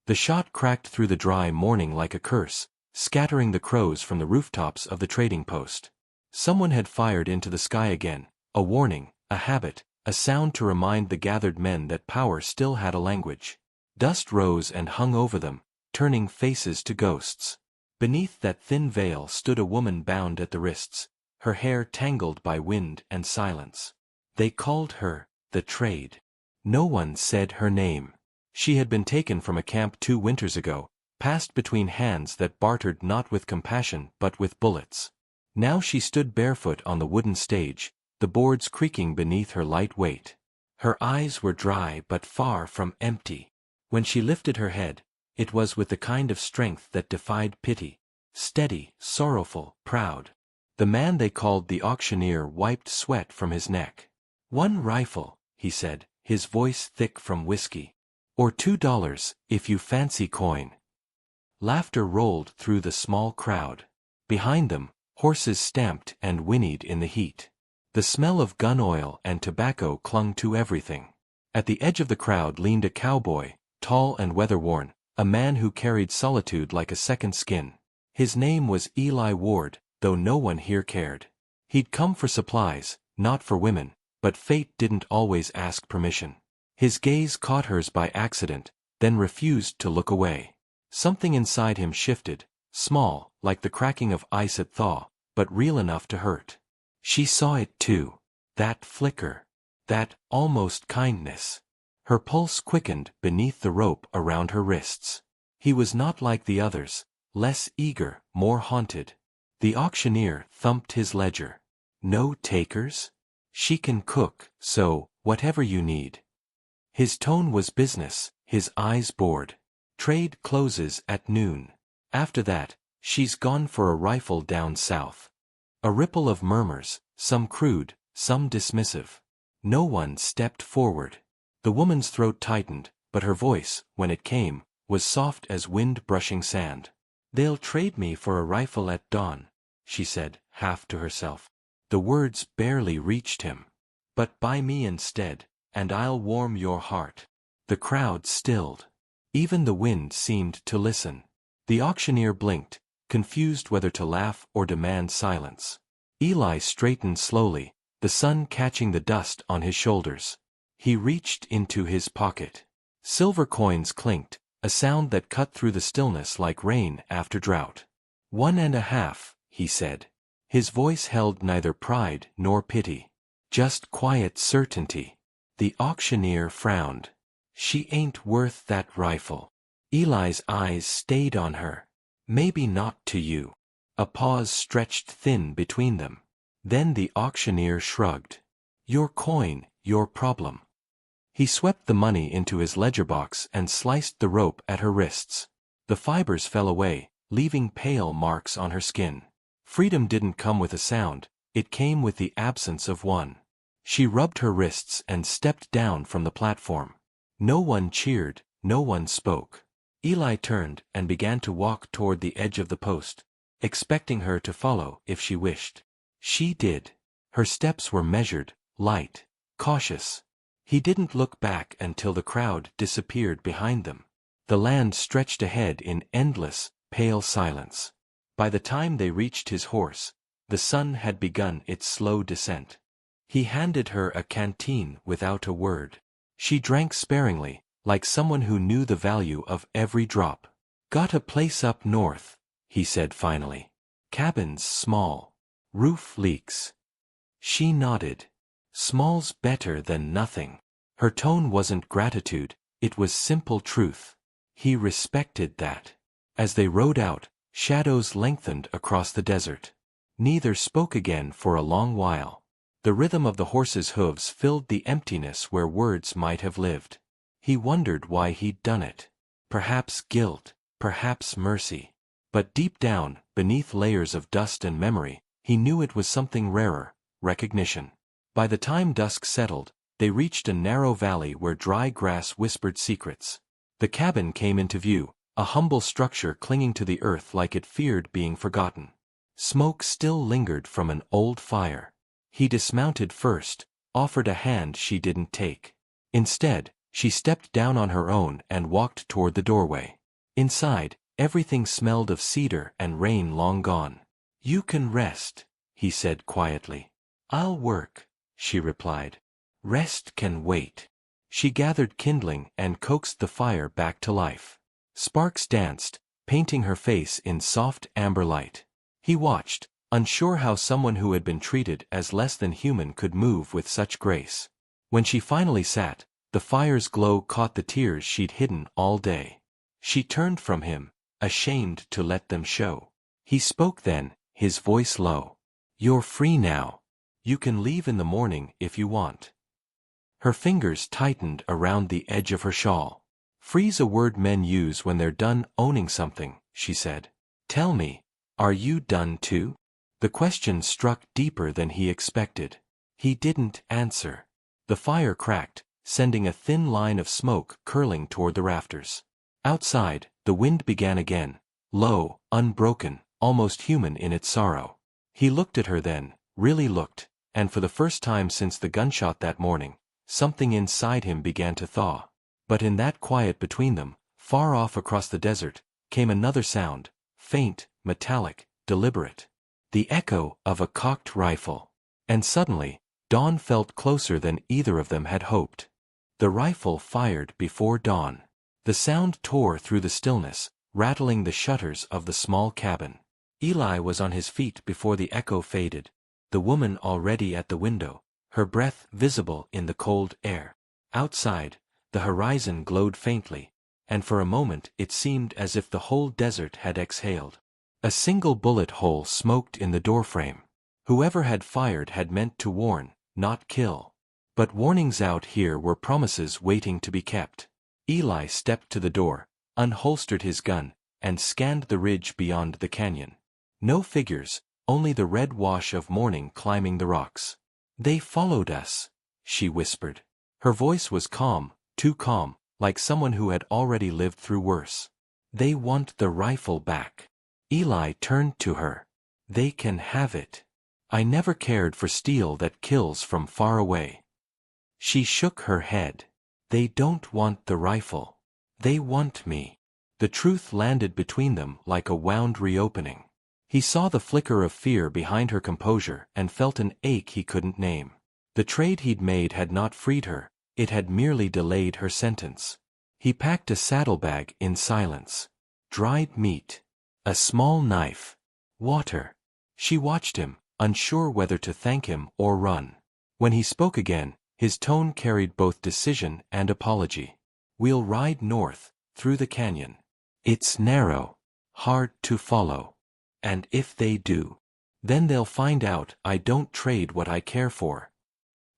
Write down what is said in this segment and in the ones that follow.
The shot cracked through the dry morning like a curse, scattering the crows from the rooftops of the trading post. Someone had fired into the sky again, a warning, a habit, a sound to remind the gathered men that power still had a language. Dust rose and hung over them, turning faces to ghosts. Beneath that thin veil stood a woman bound at the wrists, her hair tangled by wind and silence. They called her the Trade. No one said her name. She had been taken from a camp 2 winters ago, passed between hands that bartered not with compassion but with bullets. Now she stood barefoot on the wooden stage, the boards creaking beneath her light weight. Her eyes were dry but far from empty. When she lifted her head, it was with the kind of strength that defied pity, steady, sorrowful, proud. The man they called the auctioneer wiped sweat from his neck. "1 rifle," he said, his voice thick from whiskey. "Or $2, if you fancy coin." Laughter rolled through the small crowd. Behind them, horses stamped and whinnied in the heat. The smell of gun oil and tobacco clung to everything. At the edge of the crowd leaned a cowboy, tall and weather-worn, a man who carried solitude like a second skin. His name was Eli Ward, though no one here cared. He'd come for supplies, not for women, but fate didn't always ask permission. His gaze caught hers by accident, then refused to look away. Something inside him shifted, small, like the cracking of ice at thaw, but real enough to hurt. She saw it too. That flicker. That almost kindness. Her pulse quickened beneath the rope around her wrists. He was not like the others, less eager, more haunted. The auctioneer thumped his ledger. "No takers? She can cook, so, whatever you need." His tone was business, his eyes bored. "Trade closes at noon. After that, she's gone for a rifle down south." A ripple of murmurs, some crude, some dismissive. No one stepped forward. The woman's throat tightened, but her voice, when it came, was soft as wind brushing sand. "They'll trade me for a rifle at dawn," she said, half to herself. The words barely reached him. "But buy me instead, and I'll warm your heart." The crowd stilled. Even the wind seemed to listen. The auctioneer blinked, confused whether to laugh or demand silence. Eli straightened slowly, the sun catching the dust on his shoulders. He reached into his pocket. Silver coins clinked, a sound that cut through the stillness like rain after drought. "1.5, he said. His voice held neither pride nor pity. Just quiet certainty. The auctioneer frowned. "She ain't worth that rifle." Eli's eyes stayed on her. "Maybe not to you." A pause stretched thin between them. Then the auctioneer shrugged. "Your coin, your problem." He swept the money into his ledger box and sliced the rope at her wrists. The fibers fell away, leaving pale marks on her skin. Freedom didn't come with a sound, it came with the absence of one. She rubbed her wrists and stepped down from the platform. No one cheered, no one spoke. Eli turned and began to walk toward the edge of the post, expecting her to follow if she wished. She did. Her steps were measured, light, cautious. He didn't look back until the crowd disappeared behind them. The land stretched ahead in endless, pale silence. By the time they reached his horse, the sun had begun its slow descent. He handed her a canteen without a word. She drank sparingly, like someone who knew the value of every drop. "Got a place up north," he said finally. "Cabin's small. Roof leaks." She nodded. "Small's better than nothing." Her tone wasn't gratitude, it was simple truth. He respected that. As they rode out, shadows lengthened across the desert. Neither spoke again for a long while. The rhythm of the horses' hooves filled the emptiness where words might have lived. He wondered why he'd done it. Perhaps guilt, perhaps mercy. But deep down, beneath layers of dust and memory, he knew it was something rarer, recognition. By the time dusk settled, they reached a narrow valley where dry grass whispered secrets. The cabin came into view, a humble structure clinging to the earth like it feared being forgotten. Smoke still lingered from an old fire. He dismounted first, offered a hand she didn't take. Instead, she stepped down on her own and walked toward the doorway. Inside, everything smelled of cedar and rain long gone. "You can rest," he said quietly. "I'll work," she replied. "Rest can wait." She gathered kindling and coaxed the fire back to life. Sparks danced, painting her face in soft amber light. He watched, unsure how someone who had been treated as less than human could move with such grace. When she finally sat, the fire's glow caught the tears she'd hidden all day. She turned from him, ashamed to let them show. He spoke then, his voice low. "You're free now. You can leave in the morning if you want." Her fingers tightened around the edge of her shawl. "Free's a word men use when they're done owning something," she said. "Tell me, are you done too?" The question struck deeper than he expected. He didn't answer. The fire cracked, sending a thin line of smoke curling toward the rafters. Outside, the wind began again, low, unbroken, almost human in its sorrow. He looked at her then, really looked, and for the first time since the gunshot that morning, something inside him began to thaw. But in that quiet between them, far off across the desert, came another sound, faint, metallic, deliberate. The echo of a cocked rifle. And suddenly, dawn felt closer than either of them had hoped. The rifle fired before dawn. The sound tore through the stillness, rattling the shutters of the small cabin. Eli was on his feet before the echo faded, the woman already at the window, her breath visible in the cold air. Outside, the horizon glowed faintly, and for a moment it seemed as if the whole desert had exhaled. A single bullet hole smoked in the doorframe. Whoever had fired had meant to warn, not kill. But warnings out here were promises waiting to be kept. Eli stepped to the door, unholstered his gun, and scanned the ridge beyond the canyon. No figures, only the red wash of morning climbing the rocks. "They followed us," she whispered. Her voice was calm, too calm, like someone who had already lived through worse. "They want the rifle back." Eli turned to her. "They can have it. I never cared for steel that kills from far away." She shook her head. "They don't want the rifle. They want me." The truth landed between them like a wound reopening. He saw the flicker of fear behind her composure and felt an ache he couldn't name. The trade he'd made had not freed her, it had merely delayed her sentence. He packed a saddlebag in silence. Dried meat. A small knife. Water. She watched him, unsure whether to thank him or run. When he spoke again, his tone carried both decision and apology. "We'll ride north, through the canyon. It's narrow. Hard to follow. And if they do, then they'll find out I don't trade what I care for."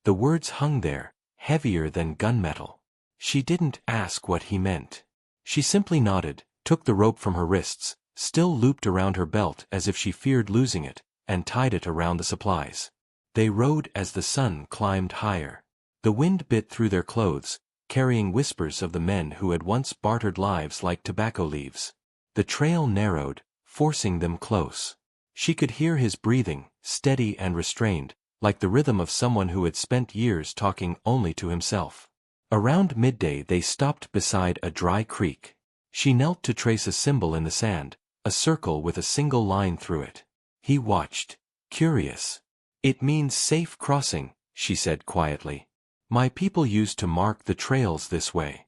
The words hung there, heavier than gunmetal. She didn't ask what he meant. She simply nodded, took the rope from her wrists, still looped around her belt as if she feared losing it, and tied it around the supplies. They rode as the sun climbed higher. The wind bit through their clothes, carrying whispers of the men who had once bartered lives like tobacco leaves. The trail narrowed, forcing them close. She could hear his breathing, steady and restrained, like the rhythm of someone who had spent years talking only to himself. Around midday they stopped beside a dry creek. She knelt to trace a symbol in the sand, a circle with a single line through it. He watched, curious. "It means safe crossing," she said quietly. "My people used to mark the trails this way."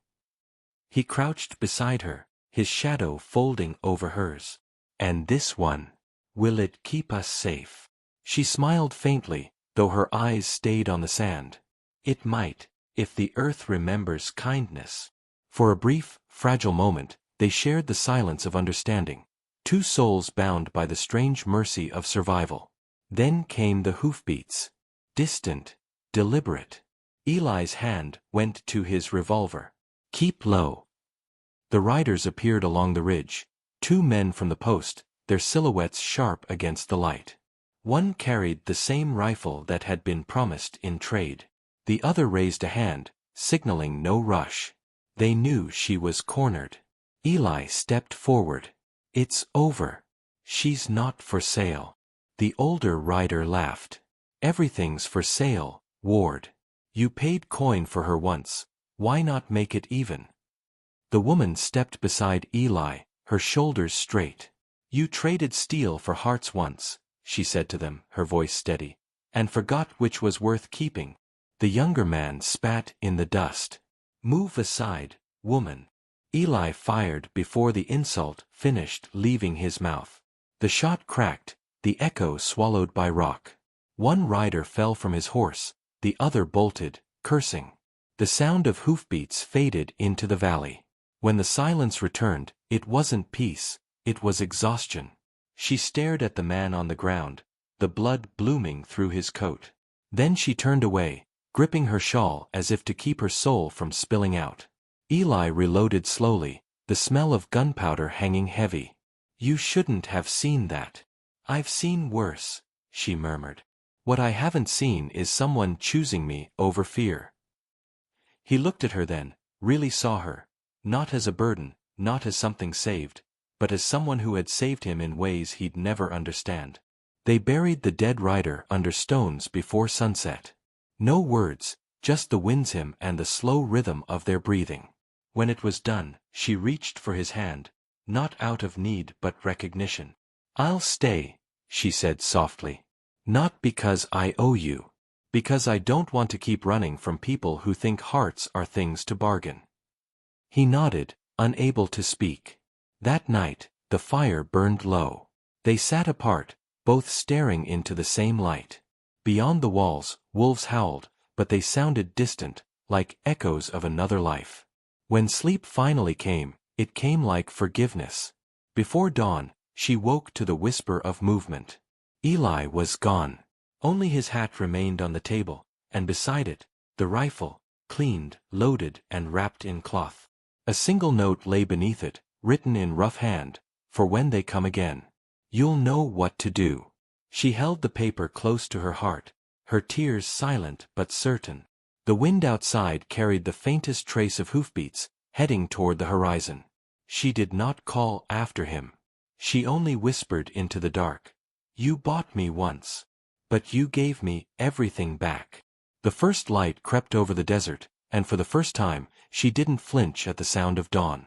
He crouched beside her, his shadow folding over hers. "And this one? Will it keep us safe?" She smiled faintly, though her eyes stayed on the sand. "It might, if the earth remembers kindness." For a brief, fragile moment, they shared the silence of understanding, two souls bound by the strange mercy of survival. Then came the hoofbeats. Distant, deliberate. Eli's hand went to his revolver. "Keep low." The riders appeared along the ridge, two men from the post, their silhouettes sharp against the light. One carried the same rifle that had been promised in trade. The other raised a hand, signaling no rush. They knew she was cornered. Eli stepped forward. "It's over. She's not for sale." The older rider laughed. "Everything's for sale, Ward. You paid coin for her once. Why not make it even?" The woman stepped beside Eli, her shoulders straight. "You traded steel for hearts once," she said to them, her voice steady, "and forgot which was worth keeping." The younger man spat in the dust. "Move aside, woman." Eli fired before the insult finished leaving his mouth. The shot cracked, the echo swallowed by rock. One rider fell from his horse, the other bolted, cursing. The sound of hoofbeats faded into the valley. When the silence returned, it wasn't peace, it was exhaustion. She stared at the man on the ground, the blood blooming through his coat. Then she turned away, gripping her shawl as if to keep her soul from spilling out. Eli reloaded slowly, the smell of gunpowder hanging heavy. "You shouldn't have seen that." "I've seen worse," she murmured. "What I haven't seen is someone choosing me over fear." He looked at her then, really saw her. Not as a burden, not as something saved, but as someone who had saved him in ways he'd never understand. They buried the dead rider under stones before sunset. No words, just the wind's hymn and the slow rhythm of their breathing. When it was done, she reached for his hand, not out of need but recognition. "I'll stay," she said softly. "Not because I owe you. Because I don't want to keep running from people who think hearts are things to bargain." He nodded, unable to speak. That night, the fire burned low. They sat apart, both staring into the same light. Beyond the walls, wolves howled, but they sounded distant, like echoes of another life. When sleep finally came, it came like forgiveness. Before dawn, she woke to the whisper of movement. Eli was gone. Only his hat remained on the table, and beside it, the rifle, cleaned, loaded, and wrapped in cloth. A single note lay beneath it, written in rough hand, "For when they come again, you'll know what to do." She held the paper close to her heart, her tears silent but certain. The wind outside carried the faintest trace of hoofbeats, heading toward the horizon. She did not call after him. She only whispered into the dark, "You bought me once. But you gave me everything back." The first light crept over the desert, and for the first time, she didn't flinch at the sound of dawn.